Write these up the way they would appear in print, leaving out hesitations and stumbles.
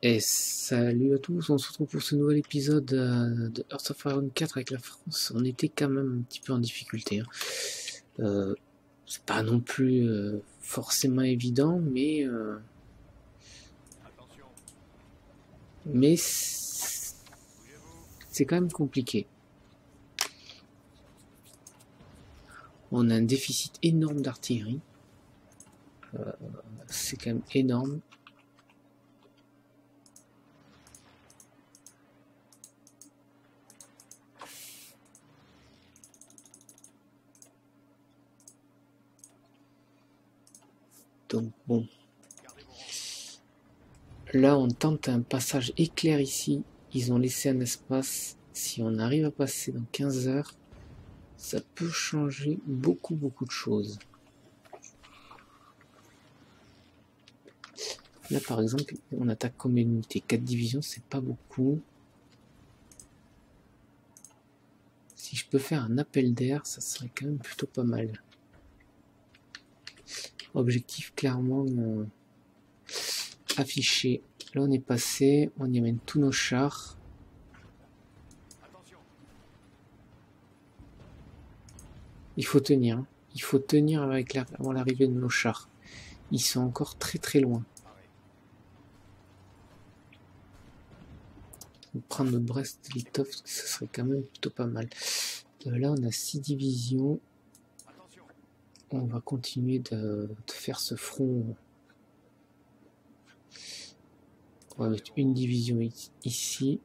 Et salut à tous, on se retrouve pour ce nouvel épisode de Hearts of Iron 4 avec la France. On était quand même un petit peu en difficulté. C'est pas non plus forcément évident, mais c'est quand même compliqué. On a un déficit énorme d'artillerie. C'est quand même énorme. Donc bon, là on tente un passage éclair ici, ils ont laissé un espace, si on arrive à passer dans 15 heures, ça peut changer beaucoup de choses. Là par exemple, on attaque comme unité, 4 divisions, c'est pas beaucoup. Si je peux faire un appel d'air, ça serait quand même plutôt pas mal. Objectif clairement affiché. Là on est passé, on y amène tous nos chars. Il faut tenir avec avant l'arrivée de nos chars. Ils sont encore très loin. Prendre Brest-Litovsk, ce serait quand même plutôt pas mal. Là on a 6 divisions. On va continuer de faire ce front. On va mettre une division ici.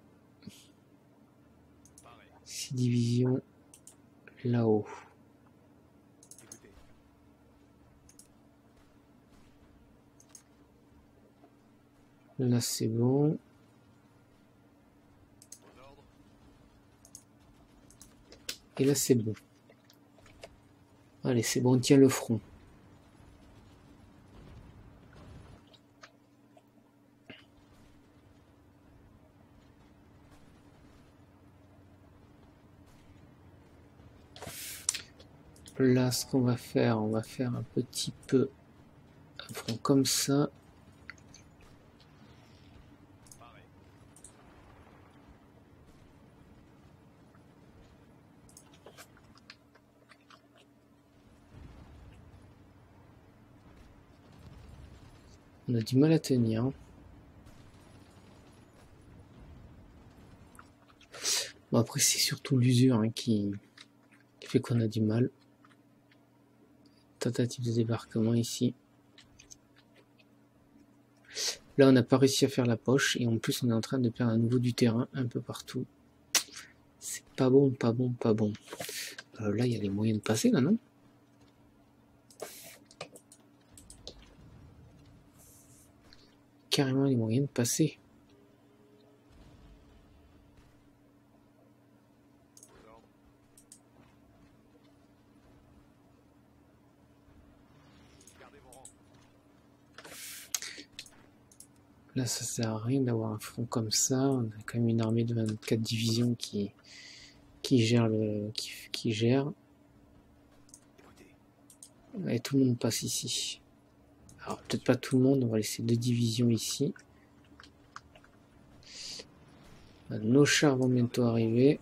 6 divisions là-haut. Là c'est bon. Et là c'est bon. Allez, c'est bon, on tient le front. Là, ce qu'on va faire, on va faire un petit peu un front comme ça. On a du mal à tenir. Bon, après, c'est surtout l'usure qui fait qu'on a du mal. Tentative de débarquement ici. Là, on n'a pas réussi à faire la poche. Et en plus, on est en train de perdre à nouveau du terrain un peu partout. C'est pas bon. Là, il y a les moyens de passer, là, non? Carrément les moyens de passer. Là, ça sert à rien d'avoir un front comme ça. On a quand même une armée de 24 divisions qui gère qui gère. Et tout le monde passe ici. Alors peut-être pas tout le monde, on va laisser 2 divisions ici. Nos chars vont bientôt arriver.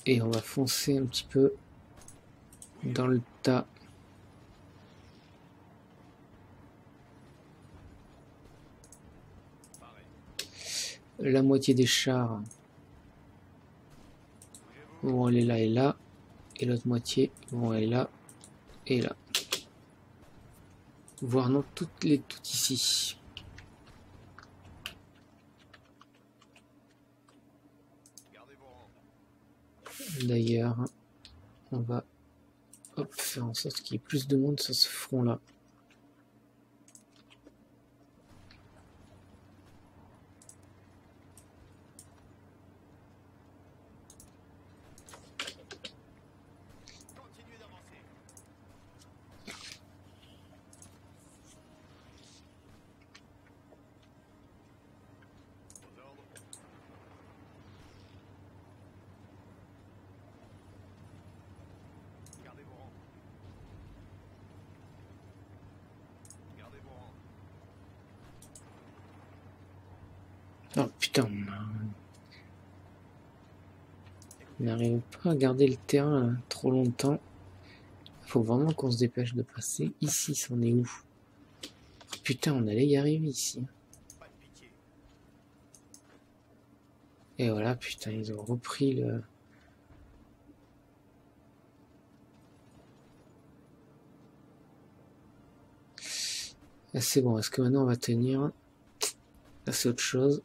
Et on va foncer un petit peu dans le tas. La moitié des chars vont aller là et là. Et l'autre moitié vont aller là et là. Voire non, toutes ici. D'ailleurs, on va faire en sorte qu'il y ait plus de monde sur ce front-là. Oh putain, on n'arrive pas à garder le terrain trop longtemps. Il faut vraiment qu'on se dépêche de passer. Ici, c'en est où? Oh, putain, on allait y arriver ici. Et voilà, putain, ils ont repris le... Là, c'est bon, est-ce que maintenant on va tenir? Là, c'est autre chose.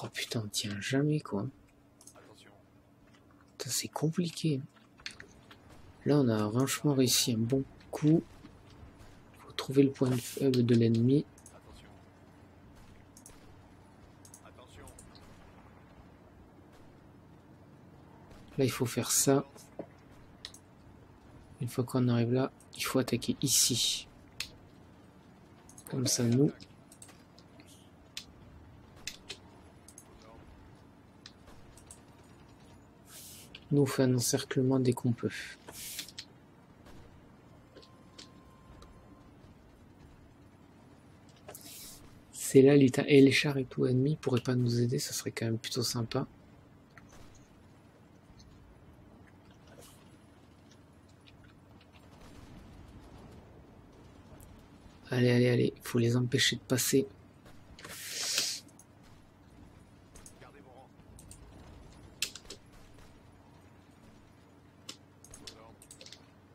Oh putain, on tient jamais, quoi. C'est compliqué. Là, on a franchement réussi un bon coup. Faut trouver le point faible de l'ennemi. Là, il faut faire ça. Une fois qu'on arrive là, il faut attaquer ici. Comme ça, nous on fait un encerclement dès qu'on peut. C'est là l'état. Et les chars et tout ennemis pourraient pas nous aider, ça serait quand même plutôt sympa. Allez, allez, allez, il faut les empêcher de passer.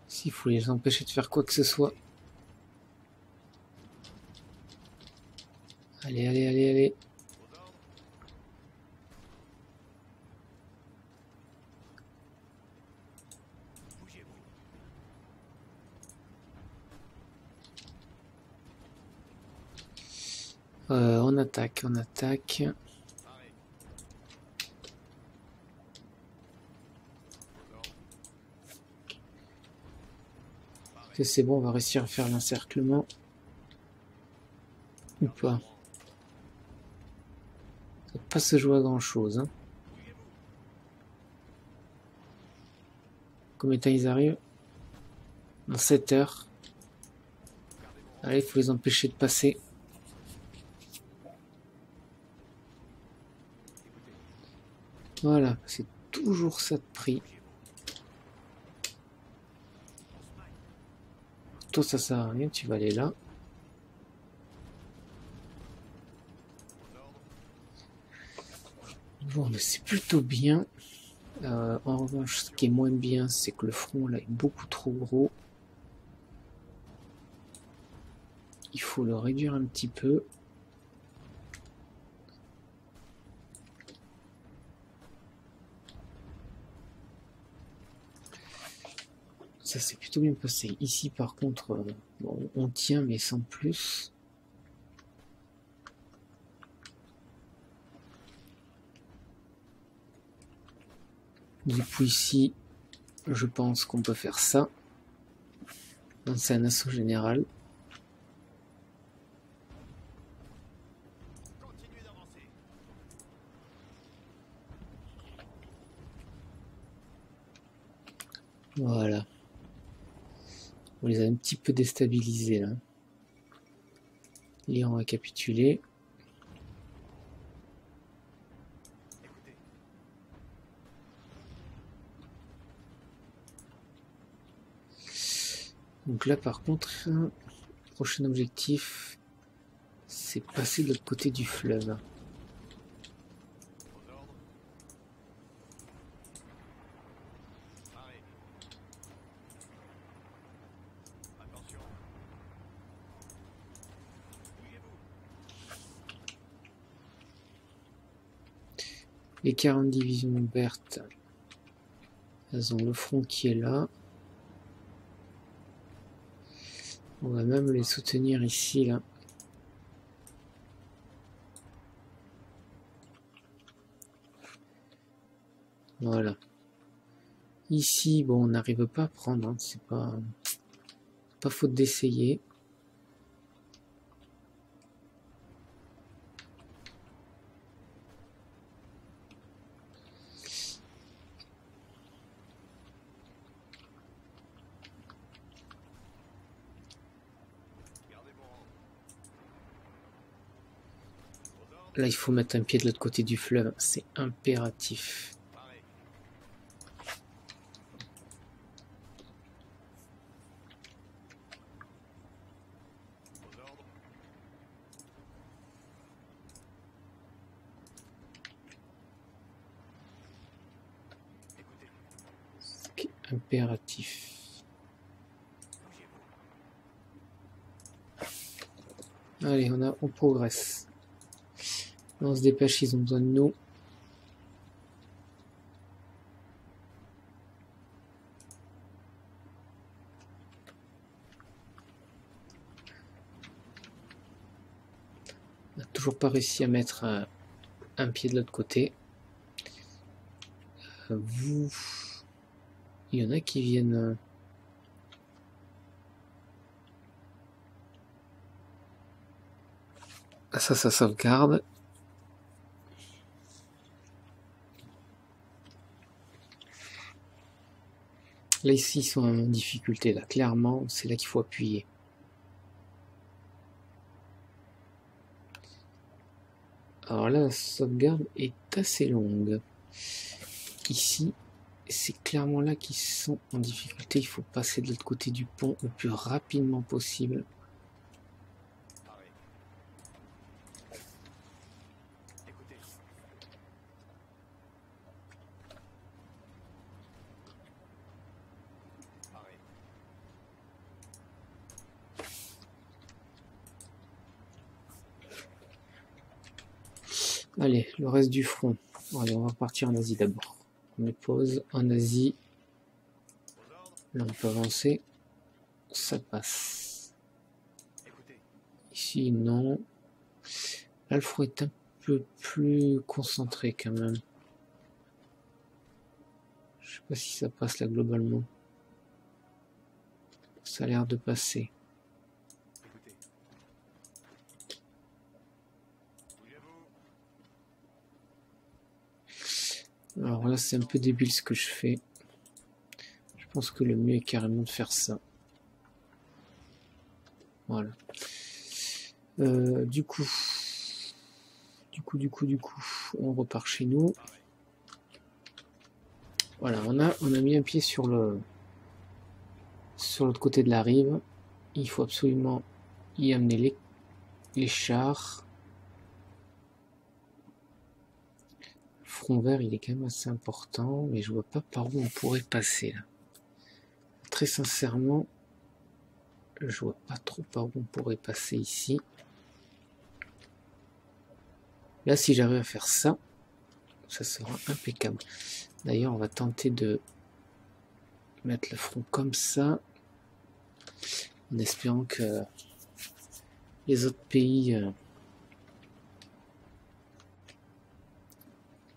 S'il faut les empêcher de faire quoi que ce soit. Allez, allez, allez, allez. On attaque, on attaque. C'est bon, on va réussir à faire l'encerclement. Ou pas. Ça va pas se jouer à grand chose. Hein. Combien de temps ils arrivent? Dans 7 heures. Allez, il faut les empêcher de passer. Voilà, c'est toujours ça de prix. Toi, ça sert à rien, tu vas aller là. Bon, mais c'est plutôt bien. En revanche, ce qui est moins bien, c'est que le front là est beaucoup trop gros. Il faut le réduire un petit peu. Ça s'est plutôt bien passé. Ici, par contre, bon, on tient, mais sans plus. Du coup, ici, je pense qu'on peut faire ça. Donc, c'est un assaut général. Voilà. On les a un petit peu déstabilisés là. L'Iran a capitulé. Donc là par contre, le prochain objectif, c'est passer de l'autre côté du fleuve. Les 40 divisions vertes, elles ont le front qui est là. On va même les soutenir ici, là. Voilà. Ici, bon, on n'arrive pas à prendre, hein, c'est pas faute d'essayer. Là, il faut mettre un pied de l'autre côté du fleuve. C'est impératif. C'est impératif. Allez, on progresse. On se dépêche, ils ont besoin de nous. On n'a toujours pas réussi à mettre un pied de l'autre côté. Vous... Il y en a qui viennent... Ah, ça sauvegarde. Là, ici, ils sont en difficulté. Là, clairement, c'est là qu'il faut appuyer. Alors là, la sauvegarde est assez longue. Ici, c'est clairement là qu'ils sont en difficulté. Il faut passer de l'autre côté du pont le plus rapidement possible. Allez, le reste du front. Allez, on va partir en Asie d'abord. On met pause en Asie. Là, on peut avancer. Ça passe. Ici, non. Là, le front est un peu plus concentré quand même. Je sais pas si ça passe là globalement. Ça a l'air de passer. Alors là, c'est un peu débile ce que je fais. Je pense que le mieux est carrément de faire ça. Voilà. Du coup, on repart chez nous. Voilà, on a mis un pied sur l'autre côté de la rive. Il faut absolument y amener les chars. Front vert, il est quand même assez important, mais je vois pas par où on pourrait passer là. Très sincèrement, je vois pas trop par où on pourrait passer ici. Là, si j'arrive à faire ça, ça sera impeccable. D'ailleurs, on va tenter de mettre le front comme ça, en espérant que les autres pays...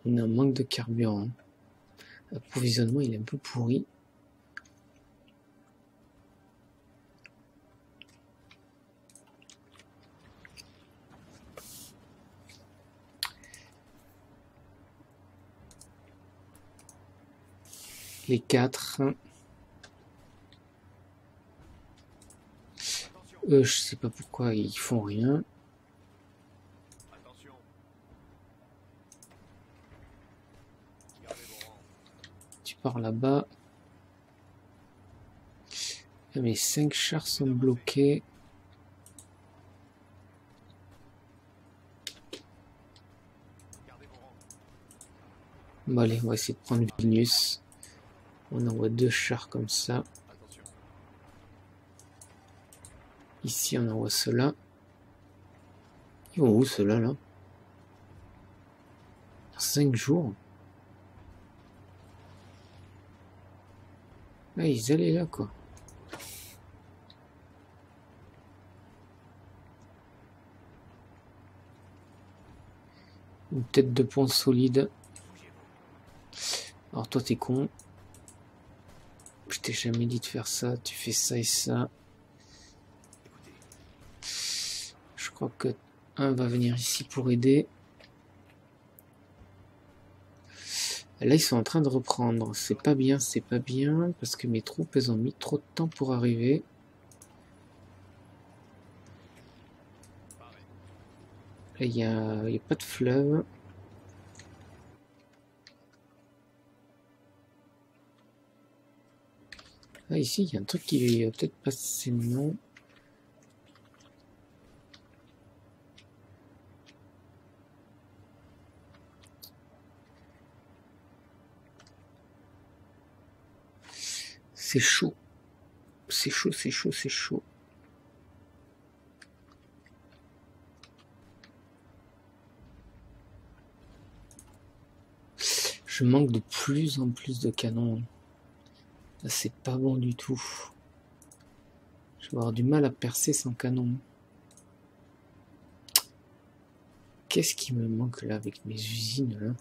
on a un manque de carburant. Hein. L'approvisionnement, il est un peu pourri. Les 4. Je sais pas pourquoi ils font rien. Tu pars là-bas. Mes 5 chars sont bloqués. Bon allez, on va essayer de prendre Vilnius. On envoie 2 chars comme ça. Ici, on envoie ceux-là. Ils vont où ceux-là, là? 5 jours. Ah, ils allaient là, quoi. Une tête de pont solide. Alors toi, t'es con. Je t'ai jamais dit de faire ça. Tu fais ça et ça. Je crois que un va venir ici pour aider. Là, ils sont en train de reprendre. C'est pas bien, parce que mes troupes, elles ont mis trop de temps pour arriver. Là, il y a pas de fleuve. Ah, ici, il y a un truc qui va peut-être passer, non? C'est chaud. C'est chaud, c'est chaud, c'est chaud. Je manque de plus en plus de canons. C'est pas bon du tout. Je vais avoir du mal à percer sans canon. Qu'est-ce qui me manque là avec mes usines là?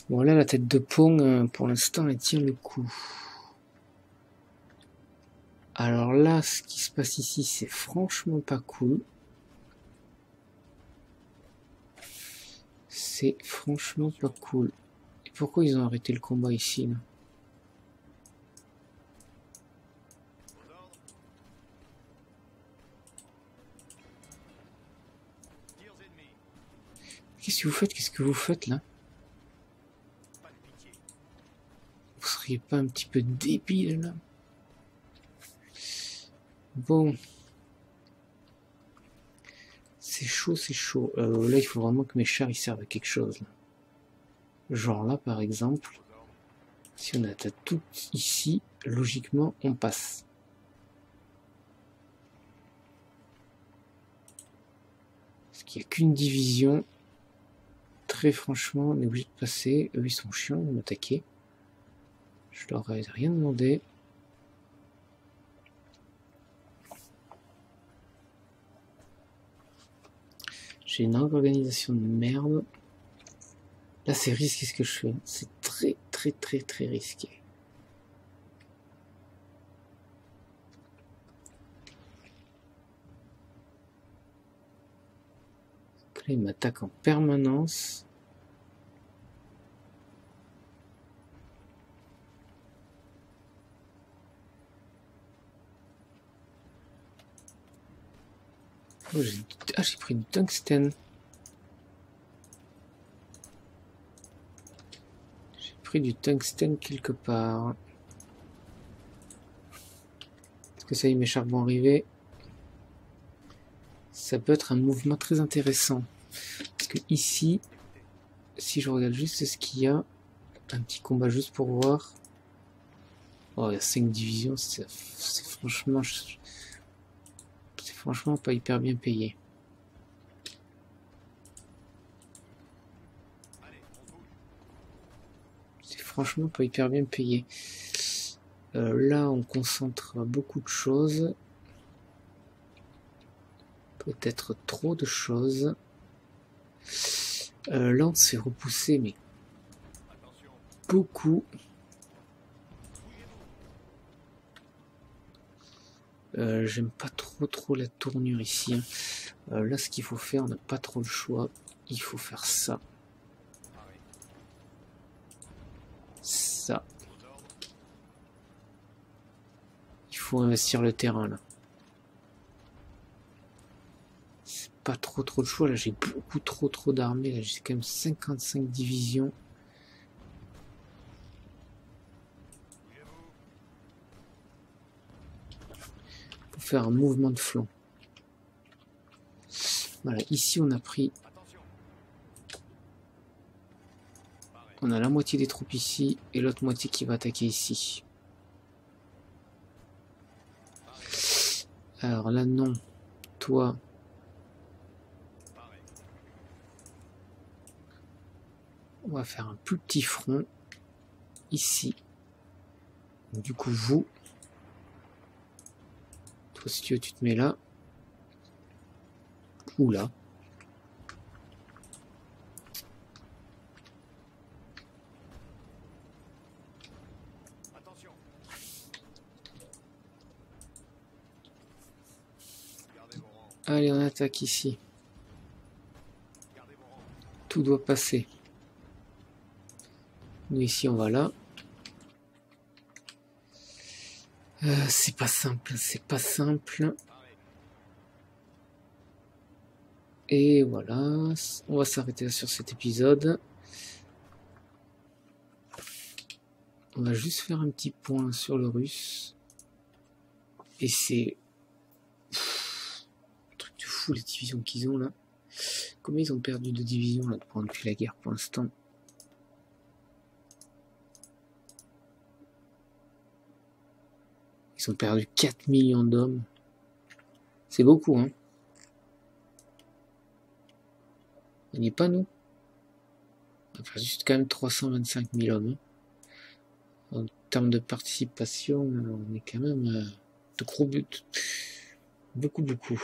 Bon là la tête de pont pour l'instant elle tient le coup. Alors là ce qui se passe ici c'est franchement pas cool. C'est franchement pas cool. Et pourquoi ils ont arrêté le combat ici là? Qu'est-ce que vous faites? Qu'est-ce que vous faites là? Vous seriez pas un petit peu débile là? Bon. C'est chaud, c'est chaud. Là, il faut vraiment que mes chars ils servent à quelque chose. Là. Genre là, par exemple, si on attaque tout ici, logiquement, on passe. Parce qu'il n'y a qu'une division. Très franchement, on est obligé de passer. Eux, ils sont chiants, ils vont m'attaquer. Je leur ai rien demandé. J'ai une organisation de merde. Là, c'est risqué ce que je fais. C'est très, très, très, très risqué. Là, il m'attaque en permanence. Oh, j'ai pris du tungstène. J'ai pris du tungstène quelque part. Est-ce que ça y est, mes chars vont arriver? Ça peut être un mouvement très intéressant. Parce que ici, si je regarde juste ce qu'il y a, un petit combat juste pour voir. Oh, il y a 5 divisions, c'est franchement pas hyper bien payé. C'est franchement pas hyper bien payé. Là, on concentre beaucoup de choses. Peut-être trop de choses. Là, on s'est repoussé, mais beaucoup. J'aime pas trop la tournure ici. Hein. Là, ce qu'il faut faire, on n'a pas trop le choix. Il faut faire ça. Ça. Il faut investir le terrain, là. C'est pas trop de choix. Là, j'ai beaucoup trop d'armées. Là, j'ai quand même 55 divisions. Faire un mouvement de flanc. Voilà, ici on a pris... On a la moitié des troupes ici et l'autre moitié qui va attaquer ici. Alors là non, toi... On va faire un plus petit front ici. Donc, du coup vous... Toi si tu veux tu te mets là. Ou là. Allez, on attaque ici. tout doit passer. Nous ici on va là. C'est pas simple, c'est pas simple. Et voilà, on va s'arrêter sur cet épisode. On va juste faire un petit point sur le russe. Et c'est... un truc de fou les divisions qu'ils ont là. Combien ils ont perdu de divisions là depuis la guerre pour l'instant? Ils ont perdu 4 millions d'hommes. C'est beaucoup, hein. On n'y est pas, nous. On a perdu juste quand même 325 000 hommes. Hein. En termes de participation, on est quand même de gros buts. Beaucoup, beaucoup.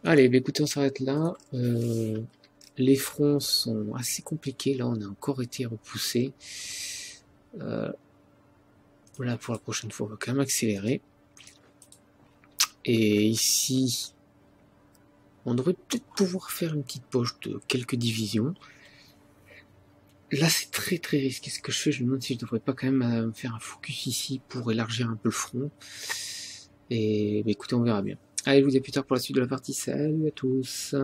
Allez, bah écoutez, on s'arrête là. Les fronts sont assez compliqués. Là, on a encore été repoussé. Voilà, pour la prochaine fois, on va quand même accélérer. Et ici, on devrait peut-être pouvoir faire une petite poche de quelques divisions. Là, c'est très très risqué ce que je fais. Je me demande si je devrais pas quand même faire un focus ici pour élargir un peu le front. Et bah, écoutez, on verra bien. Allez, je vous dis à plus tard pour la suite de la partie. Salut à tous.